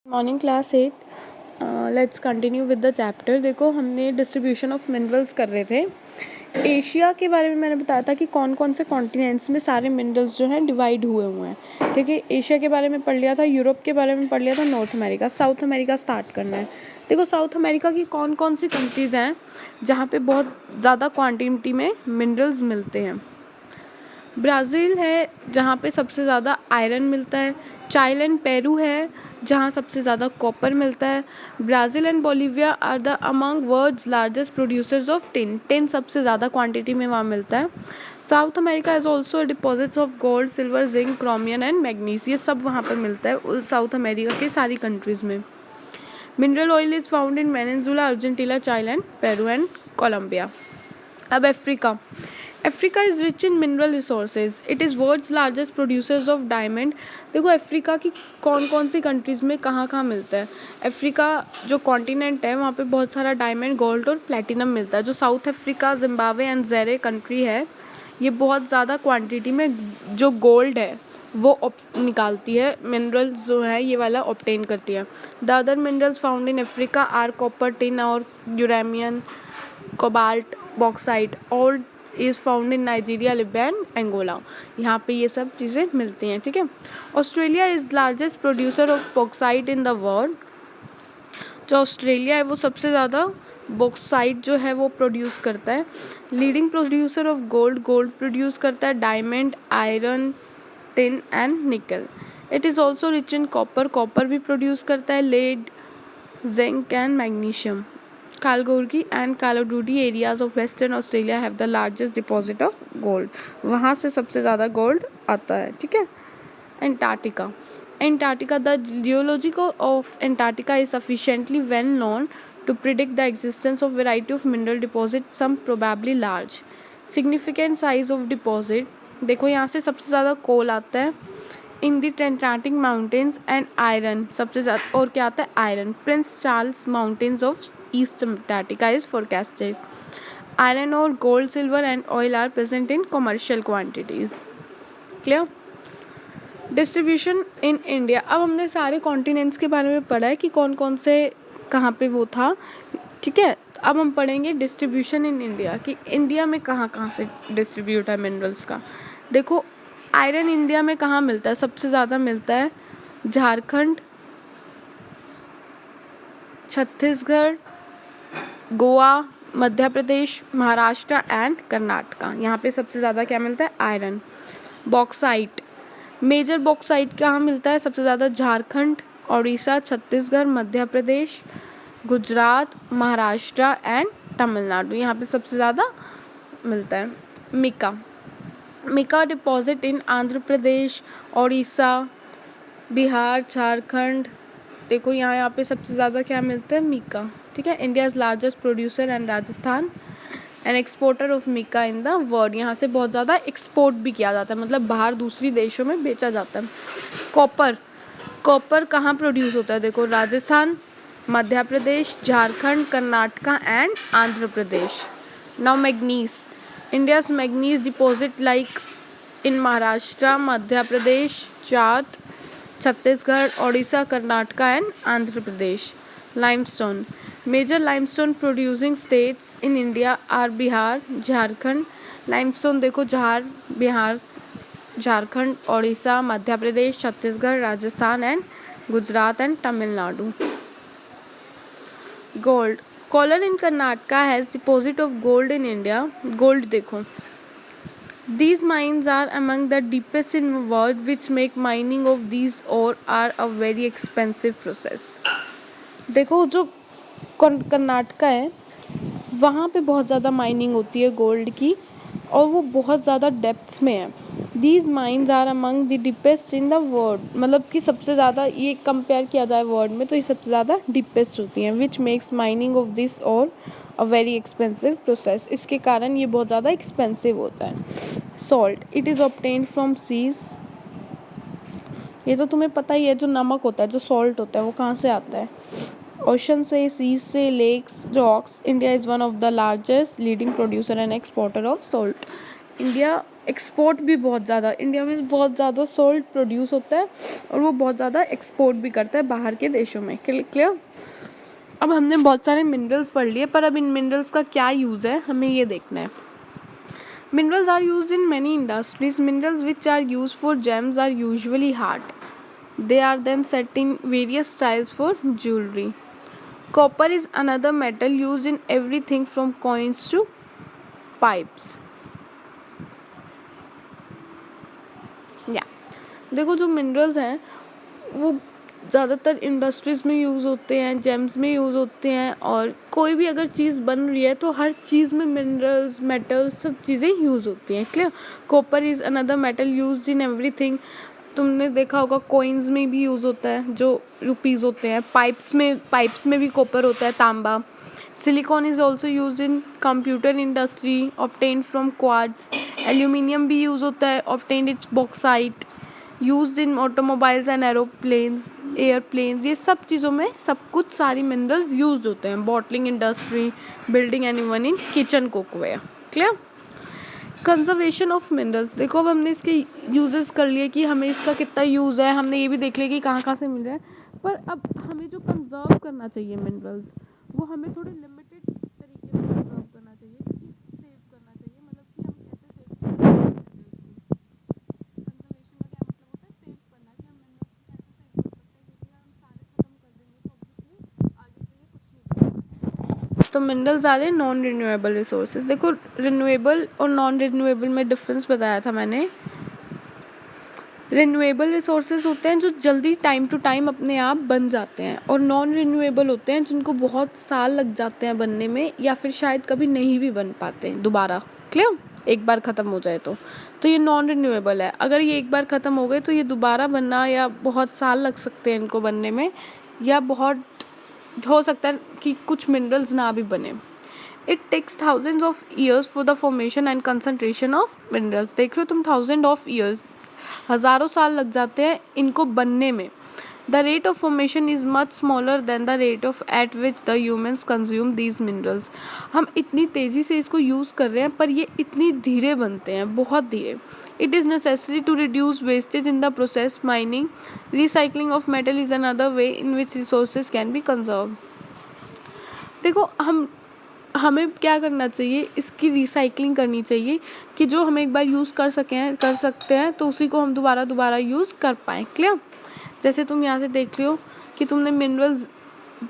Morning class 8। Let's continue with the chapter. देखो, हमने distribution of minerals कर रहे थे। एशिया के बारे में मैंने बताया था कि कौन कौन से कॉन्टिनेंट्स में सारे मिनरल्स जो हैं डिवाइड हुए हैं। ठीक है, एशिया के बारे में पढ़ लिया था, यूरोप के बारे में पढ़ लिया था, north America. South America start करना है। देखो, साउथ अमेरिका की कौन कौन सी कंट्रीज़ हैं जहाँ पे बहुत ज़्यादा क्वान्टिटी में मिनरल्स मिलते हैं। ब्राज़ील है जहाँ पे सबसे ज़्यादा आयरन मिलता है। चाइले एंड पेरू है जहाँ सबसे ज़्यादा कॉपर मिलता है। Brazil and Bolivia are the among world's largest producers of tin. Tin सबसे ज़्यादा क्वांटिटी में वहाँ मिलता है। South America is also deposits of gold, silver, zinc, chromium and manganese. ये सब वहाँ पर मिलता है साउथ अमेरिका की सारी कंट्रीज़ में। Mineral oil is found in Venezuela, Argentina, Chile and Peru and Colombia. अब Africa is rich in mineral resources. It is world's largest producers of diamond. देखो, अफ्रीका की कौन कौन सी कंट्रीज़ में कहाँ कहाँ मिलता है। अफ्रीका जो कॉन्टिनेंट है वहाँ पे बहुत सारा डायमंड, गोल्ड और प्लेटिनम मिलता है। जो साउथ अफ्रीका, जिम्बाब्वे एंड ज़ेरे कंट्री है, ये बहुत ज़्यादा क्वांटिटी में जो गोल्ड है वो निकालती है। मिनरल्स जो है ये वाला ऑब्टेन करती है। The other minerals found in Africa are copper, tin और uranium, cobalt, bauxite. All is found in Nigeria, Libya and Angola. यहाँ पे ये सब चीज़ें मिलती हैं। ठीक है, Australia is largest producer of bauxite in the world. जो ऑस्ट्रेलिया है वो सबसे ज़्यादा बॉक्साइट जो है वो प्रोड्यूस करता है। Leading producer of gold, gold produce करता है, diamond, iron, tin and nickel. It is also rich in copper, copper भी प्रोड्यूस करता है, lead, zinc and magnesium. Kalgoorlie and Coolgardie areas of western Australia have the largest deposit of gold. वहाँ से सबसे ज़्यादा gold आता है। ठीक है, Antarctica the geology of Antarctica is sufficiently well known to predict the existence of variety of mineral deposit, some probably large. Significant size of deposit, देखो यहाँ से सबसे ज़्यादा कोल आता है इन दी टेंटाटिक माउंटेन्स एंड आयरन सबसे ज़्यादा, और क्या आता है iron. Prince Charles mountains of east Antarctica is forecasted. Iron और gold, silver and oil are present in commercial quantities. Clear. Distribution in India. अब हमने सारे कॉन्टिनेंट्स के बारे में पढ़ा है कि कौन कौन से कहाँ पे वो था। ठीक है, अब हम पढ़ेंगे डिस्ट्रीब्यूशन इन इंडिया कि इंडिया में कहाँ कहाँ से डिस्ट्रीब्यूट है मिनरल्स का। देखो, आयरन इंडिया में कहाँ मिलता है, सबसे ज़्यादा मिलता है झारखंड, छत्तीसगढ़, गोवा, मध्य प्रदेश, महाराष्ट्र एंड कर्नाटका। यहाँ पे सबसे ज़्यादा क्या मिलता है आयरन। बॉक्साइट, मेजर बॉक्साइट कहाँ मिलता है सबसे ज़्यादा, झारखंड, उड़ीसा, छत्तीसगढ़, मध्य प्रदेश, गुजरात, महाराष्ट्र एंड तमिलनाडु। यहाँ पे सबसे ज़्यादा मिलता है। Mika deposit in Andhra Pradesh, Orissa, Bihar, Jharkhand. देखो यहाँ पे सबसे ज़्यादा क्या मिलता है मिका। ठीक है, India is largest producer and Rajasthan and exporter of mica in the world. यहाँ से बहुत ज़्यादा एक्सपोर्ट भी किया जाता है, मतलब बाहर दूसरी देशों में बेचा जाता है। कॉपर कहाँ प्रोड्यूस होता है, देखो Rajasthan, Madhya Pradesh, Jharkhand, Karnataka and Andhra Pradesh. Now manganese, India's manganese deposit like in Maharashtra, Madhya Pradesh, जाट, Chhattisgarh, Orissa, Karnataka and Andhra Pradesh. Limestone, major limestone producing states in India are Bihar, Jharkhand. Limestone देखो Bihar, Jharkhand, Orissa, Madhya Pradesh, Chhattisgarh, Rajasthan and Gujarat and Tamil Nadu. Gold, Kolar in Karnataka has deposit of gold in India. Gold देखो, these mines are among the deepest in the world, which make mining of these ore are a very expensive process. देखो, जो कर्नाटका है वहाँ पे बहुत ज़्यादा mining होती है गोल्ड की, और वो बहुत ज़्यादा डेप्थ्स में है। These mines are among the deepest in the world, मतलब कि सबसे ज़्यादा, ये कंपेयर किया जाए वर्ल्ड में तो ये सबसे ज़्यादा डीपेस्ट होती हैं। Which makes mining of this और अ वेरी एक्सपेंसिव प्रोसेस, इसके कारण ये बहुत ज़्यादा एक्सपेंसिव होता है। Salt, it is obtained from seas. ये तो तुम्हें पता ही है, जो नमक होता है, जो सॉल्ट होता है, वो कहाँ से आता है, ओशन से, सीज से, lakes, rocks. India is one of the largest leading producer and exporter of salt. India export भी बहुत ज़्यादा, इंडिया में बहुत ज़्यादा सॉल्ट प्रोड्यूस होता है और वो बहुत ज़्यादा एक्सपोर्ट भी करता है बाहर के देशों में। क्लियर? अब हमने बहुत सारे मिनरल्स पढ़ लिए, पर अब इन मिनरल्स का क्या यूज़ है हमें ये देखना है। Minerals are used in many industries. Minerals which are used for gems are usually hard. They are then set in various styles for jewelry. Copper is another metal used in everything from coins to pipes. देखो जो minerals हैं वो ज़्यादातर industries में use होते हैं, James में use होते हैं, और कोई भी अगर चीज़ बन रही है तो हर चीज़ में मिनरल्स, मेटल्स, सब चीज़ें यूज़ होती हैं। Clear? Copper is another metal used in everything. तुमने देखा होगा कॉइन्स में भी यूज़ होता है, जो रुपीज़ होते हैं। पाइप्स में भी कॉपर होता है, तांबा। Silicon is also use in computer industry, obtained from quartz. Aluminium भी यूज़ होता है, obtained it's bauxite. Used in automobiles and airplanes. ये सब चीज़ों में सब कुछ सारी मिनरल्स यूज होते हैं। Bottling industry, building and even in kitchen cookware. Clear? Conservation of minerals. देखो अब हमने इसके यूजेस कर लिए कि हमें इसका कितना यूज़ है, हमने ये भी देख लिया कि कहाँ कहाँ से मिल रहा है, पर अब हमें जो कंजर्व करना चाहिए मिनरल्स, वो हमें थोड़े लिमिटेड तरीके से कंजर्व करना चाहिए, सेव करना चाहिए। मतलब कि हम कैसे सेव करते हैं मिनरल्स को। कंजर्वेशन का क्या मतलब होता है? सेव करना, कि हम मिनरल्स को कैसे सेव कर सकते हैं, क्योंकि हम सारे खत्म कर देंगे तो ऑब्वियसली आगे के लिए कुछ नहीं बचेगा। तो मिनरल्स आ रहे नॉन रिन्यूएबल रिसोर्सेज। देखो रिन्यूएबल और नॉन रिन्यूएबल में डिफरेंस बताया था मैंने। रिन्यूएबल रिसोर्सेज होते हैं जो जल्दी टाइम टू टाइम अपने आप बन जाते हैं, और नॉन रिन्यूएबल होते हैं जिनको बहुत साल लग जाते हैं बनने में, या फिर शायद कभी नहीं भी बन पाते दोबारा। क्लियर? एक बार ख़त्म हो जाए तो ये नॉन रिन्यूएबल है। अगर ये एक बार ख़त्म हो गए तो ये दोबारा बनना या बहुत साल लग सकते हैं इनको बनने में, या बहुत हो सकता है कि कुछ मिनरल्स ना भी बने। It takes thousands of years for the formation and concentration of minerals. देख रहे हो तुम, थाउजेंड ऑफ ईयर्स, हज़ारों साल लग जाते हैं इनको बनने में। The rate of formation is much smaller than the rate of eight which the humans consume these minerals. हम इतनी तेज़ी से इसको यूज़ कर रहे हैं, पर ये इतनी धीरे बनते हैं, बहुत धीरे। It is necessary to reduce wastage in the process mining. Recycling of metal is another way in which resources can be conserve. देखो हमें क्या करना चाहिए, इसकी रिसाइकलिंग करनी चाहिए, कि जो हम एक बार यूज़ कर सकते हैं तो उसी को हम दोबारा यूज़ कर पाएँ। क्लियर? जैसे तुम यहाँ से देख रहे हो कि तुमने मिनरल्स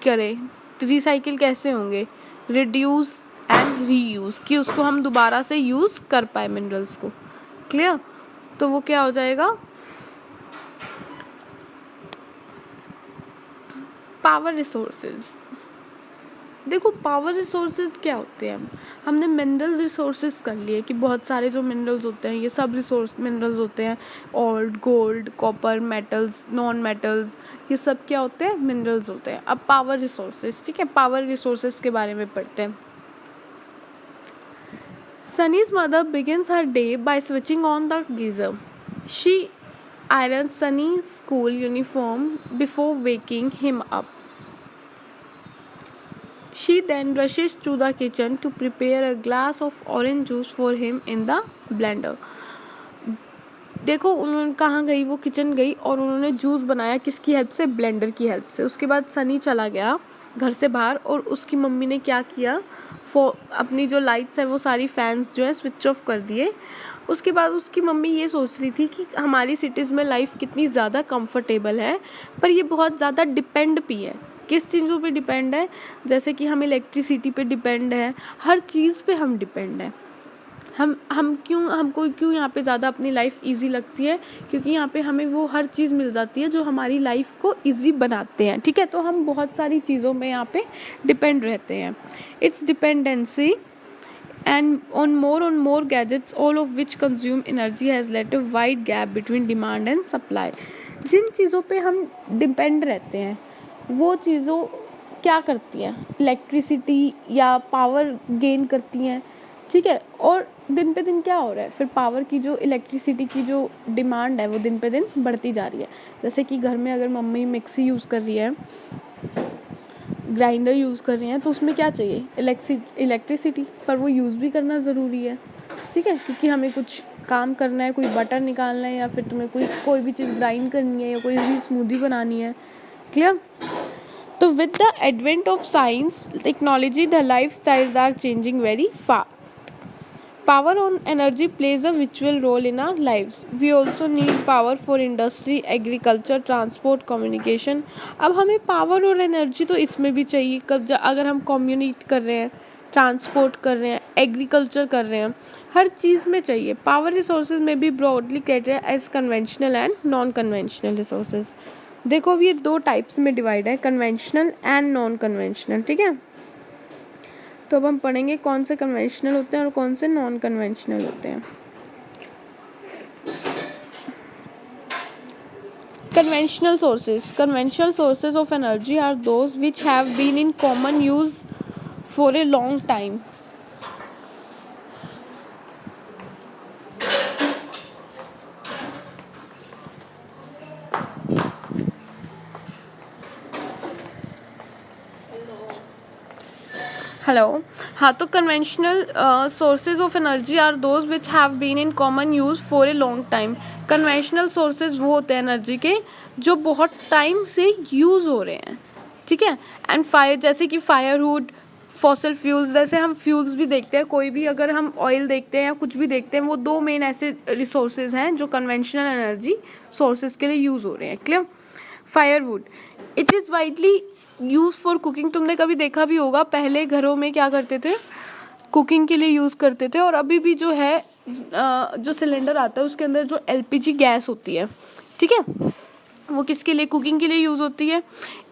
करे, रिसाइकिल कैसे होंगे? रिड्यूस एंड रीयूज़, कि उसको हम दोबारा से यूज़ कर पाए मिनरल्स को। क्लियर? तो वो क्या हो जाएगा? Power resources. देखो पावर रिसोर्सेज क्या होते हैं? हमने मिनरल्स रिसोर्सेज कर लिए कि बहुत सारे जो मिनरल्स होते हैं ये सब मिनरल्स होते हैं। Old, gold, copper, metals, non metals, ये सब क्या होते हैं? मिनरल्स होते हैं। अब पावर रिसोर्सेज, ठीक है, पावर रिसोर्सेज के बारे में पढ़ते हैं। Sunny's mother begins her day by switching on the geyser. She irons Sunny's school uniform before waking him up. She then rushes to the kitchen to prepare a glass of orange juice for him in the blender. देखो उन्होंने कहाँ गई, वो kitchen गई और उन्होंने juice बनाया, किसकी हेल्प से? ब्लेंडर की हेल्प से। उसके बाद सनी चला गया घर से बाहर, और उसकी मम्मी ने क्या किया, अपनी जो लाइट्स है वो सारी फैंस जो है स्विच ऑफ कर दिए। उसके बाद उसकी मम्मी ये सोच रही थी कि हमारी सिटीज़ में लाइफ कितनी ज़्यादा कंफर्टेबल है, पर ये बहुत ज़्यादा डिपेंड भी है। किस चीज़ों पे डिपेंड है? जैसे कि हम इलेक्ट्रिसिटी पे डिपेंड है, हर चीज़ पे हम डिपेंड है। हमको क्यों यहाँ पे ज़्यादा अपनी लाइफ इजी लगती है? क्योंकि यहाँ पे हमें वो हर चीज़ मिल जाती है जो हमारी लाइफ को इजी बनाते हैं। ठीक है, तो हम बहुत सारी चीज़ों में यहाँ पे डिपेंड रहते हैं। It's dependency and on more gadgets, all of which consume energy, has led a wide gap between demand and supply. जिन चीज़ों पे हम डिपेंड रहते हैं वो चीज़ों क्या करती हैं? इलेक्ट्रिसिटी या पावर गेन करती हैं। ठीक है, और दिन पे दिन क्या हो रहा है, फिर पावर की जो इलेक्ट्रिसिटी की जो डिमांड है वो दिन पे दिन बढ़ती जा रही है। जैसे कि घर में अगर मम्मी मिक्सी यूज़ कर रही है, ग्राइंडर यूज़ कर रहे हैं, तो उसमें क्या चाहिए? इलेक्ट्रिसिटी, पर वो यूज़ भी करना ज़रूरी है। ठीक है, क्योंकि हमें कुछ काम करना है, कोई बटर निकालना है, या फिर तुम्हें कोई भी चीज़ ग्राइंड करनी है, या कोई भी स्मूदी बनानी है। क्लियर? तो with the advent of science technology the life styles are changing very fast. Power on energy plays a vital role in our lives. We also need power for industry, agriculture, transport, communication. अब हमें power और energy तो इसमें भी चाहिए अगर हम communicate कर रहे हैं, ट्रांसपोर्ट कर रहे हैं, एग्रीकल्चर कर रहे हैं, हर चीज़ में चाहिए. पावर रिसोर्सेज में भी broadly categorized as conventional and non conventional resources. देखो अब ये 2 टाइप्स में डिवाइड है, कन्वेंशनल एंड नॉन कन्वेंशनल. ठीक है, तो अब हम पढ़ेंगे कौन से कन्वेंशनल होते हैं और कौन से नॉन कन्वेंशनल होते हैं. Conventional sources of energy are those which have been in common use for a long time. Hello. हाँ, तो conventional sources of energy are those which have been in common use for a long time. Conventional sources वो होते हैं energy के जो बहुत time से use हो रहे हैं. ठीक है. एंड फायर, जैसे कि फायरवुड, फॉसिल फ्यूल्स. जैसे हम फ्यूल्स भी देखते हैं, कोई भी अगर हम ऑयल देखते हैं या कुछ भी देखते हैं, वो 2 मेन ऐसे रिसोर्सेज हैं जो कन्वेंशनल एनर्जी सोर्सेज के लिए यूज़ हो रहे हैं. Clear? Firewood, it is widely use for cooking. तुमने कभी देखा भी होगा, पहले घरों में क्या करते थे, कुकिंग के लिए यूज़ करते थे. और अभी भी जो है जो सिलेंडर आता है उसके अंदर जो LPG गैस होती है, ठीक है, वो किसके लिए, कुकिंग के लिए यूज़ होती है.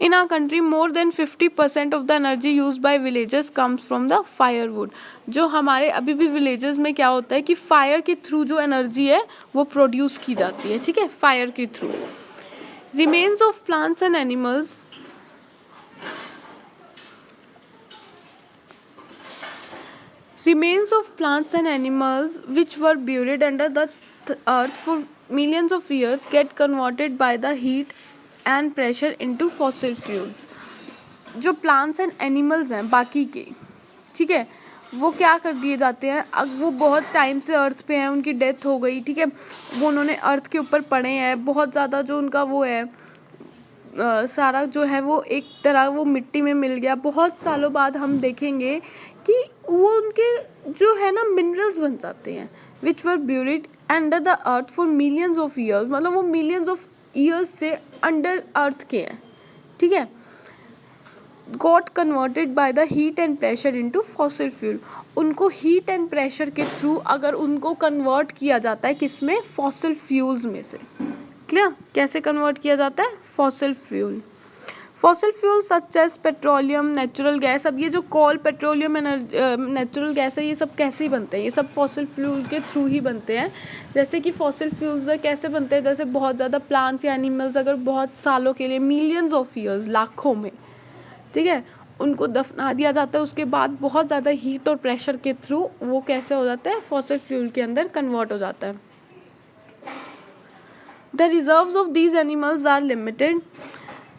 In our country more than 50% of the energy use by villagers comes from the firewood. जो हमारे अभी भी विलेजेस में क्या होता है कि फायर के थ्रू जो एनर्जी है वो प्रोड्यूस की जाती है. ठीक है, फायर के through. Remains of plants and animals, remains of plants and animals which were buried under the earth for millions of years get converted by the heat and pressure into fossil fuels. जो plants and animals हैं बाकी के, ठीक है, वो क्या कर दिए जाते हैं, अब वो बहुत टाइम से अर्थ पे हैं, उनकी डेथ हो गई, ठीक है, वो उन्होंने अर्थ के ऊपर पड़े हैं, बहुत ज़्यादा जो उनका वो है सारा जो है वो एक तरह वो मिट्टी में मिल गया. बहुत सालों बाद हम देखेंगे कि वो उनके जो है ना मिनरल्स बन जाते हैं which were buried under the earth for millions of years. मतलब वो मिलियंस ऑफ ईयर्स से अंडर अर्थ के हैं. ठीक है, got converted by the heat and pressure into fossil fuel. उनको हीट एंड प्रेशर के थ्रू अगर उनको कन्वर्ट किया जाता है किसमें, फॉसिल फ्यूल्स में से. क्लियर? कैसे कन्वर्ट किया जाता है, fossil fuel. Fossil fuel such as petroleum, natural gas. अब ये जो कोल, पेट्रोलियम, नेचुरल गैस है, ये सब कैसे ही बनते हैं, ये सब फॉसिल फ्यूल के थ्रू ही बनते हैं. जैसे कि फॉसिल फ्यूल्स कैसे बनते हैं, जैसे बहुत ज़्यादा प्लांट्स या एनिमल्स अगर बहुत सालों के लिए, मिलियंस ऑफ ईयर्स, लाखों में, ठीक है, उनको दफना दिया जाता है, उसके बाद बहुत ज़्यादा हीट और प्रेशर के थ्रू वो कैसे हो जाता है, फॉसिल फ्यूल के अंदर कन्वर्ट हो जाता है. The reserves of these animals are limited.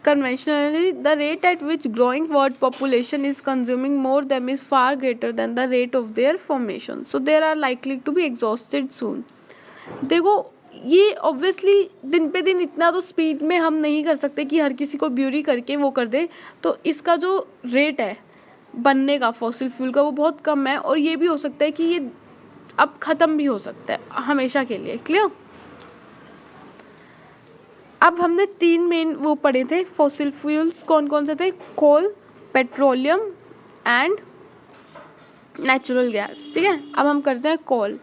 Conventionally, the rate at which growing world population is consuming more them is far greater than the rate of their formation. So they are likely to be exhausted soon. देखो ये obviously दिन पे दिन इतना तो speed में हम नहीं कर सकते कि हर किसी को ब्यूरी करके वो कर दे. तो इसका जो रेट है बनने का फॉसिल फ्यूल का वो बहुत कम है. और ये भी हो सकता है कि ये अब ख़त्म भी हो सकता है हमेशा के लिए. क्लियर? अब हमने 3 मेन वो पढ़े थे फॉसिल फ्यूल्स. कौन कौन से थे, coal, petroleum and natural gas. ठीक है, अब हम करते हैं coal.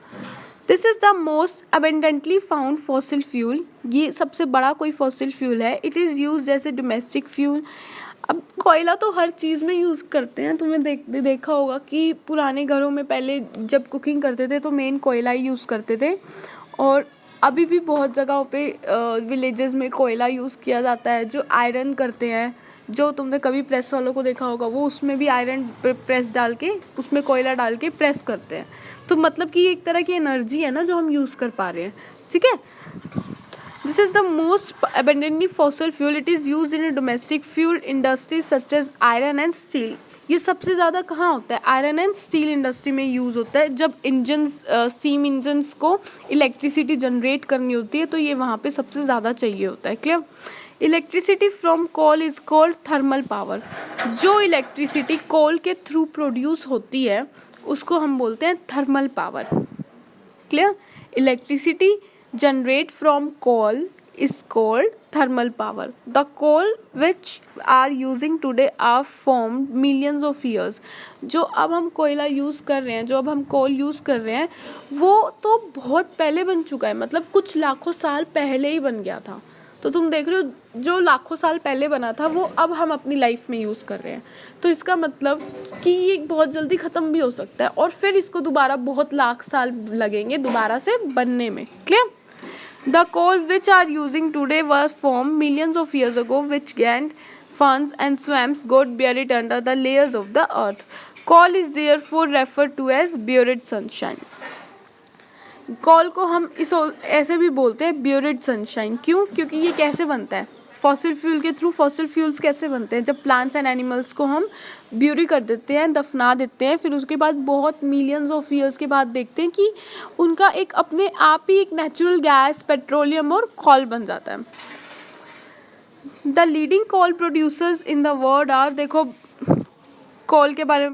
This is the most abundantly found fossil fuel. ये सबसे बड़ा कोई फॉसिल फ्यूल है. इट इज़ यूज जैसे डोमेस्टिक फ्यूल. अब कोयला तो हर चीज़ में यूज़ करते हैं. तुमने देखा होगा कि पुराने घरों में पहले जब कुकिंग करते थे तो मेन कोयला ही यूज़ करते थे. और अभी भी बहुत जगहों पे विलेजेस में कोयला यूज़ किया जाता है. जो आयरन करते हैं, जो तुमने कभी प्रेस वालों को देखा होगा, वो उसमें भी आयरन प्रेस डाल के उसमें कोयला डाल के प्रेस करते हैं. तो मतलब कि एक तरह की एनर्जी है ना जो हम यूज़ कर पा रहे हैं. ठीक है, this is the most abundantly fossil fuel. It is use in domestic fuel industries such as iron and steel. ये सबसे ज़्यादा कहाँ होता है? आयरन एंड स्टील इंडस्ट्री में यूज़ होता है। जब इंजन्स स्टीम इंजन्स को इलेक्ट्रिसिटी जनरेट करनी होती है तो ये वहाँ पे सबसे ज़्यादा चाहिए होता है। Clear? Electricity from coal is called thermal power. जो इलेक्ट्रिसिटी कोल के थ्रू प्रोड्यूस होती है उसको हम बोलते हैं thermal power. Clear? Electricity generate from coal is called thermal power. The coal which are using today are formed millions of years. जो अब हम कोयला यूज़ कर रहे हैं, जो अब हम कोल यूज़ कर रहे हैं, वो तो बहुत पहले बन चुका है, मतलब कुछ लाखों साल पहले ही बन गया था। तो तुम देख रहे हो जो लाखों साल पहले बना था वो अब हम अपनी लाइफ में यूज़ कर रहे हैं। तो इसका मतलब कि ये बहुत जल्दी ख़त्म भी हो सकता है और फिर इसको दोबारा बहुत लाख साल लगेंगे दोबारा से बनने में। Clear? The coal which are using today was formed millions of years ago, which gained ferns and swamps got buried under the layers of the earth. Coal is therefore referred to as buried sunshine. कोल को हम इस ऐसे भी बोलते हैं buried sunshine. क्यों? क्योंकि ये कैसे बनता है? फॉसिल फ्यूल के थ्रू। फॉसिल फ्यूल्स कैसे बनते हैं? जब प्लांट्स एंड एनिमल्स को हम ब्यूरी कर देते हैं, दफना देते हैं, फिर उसके बाद बहुत मिलियंस ऑफ ईयर्स के बाद देखते हैं कि उनका एक अपने आप ही एक नेचुरल गैस, पेट्रोलियम और कोल बन जाता है। The leading coal producers in the world are, देखो कोल के बारे में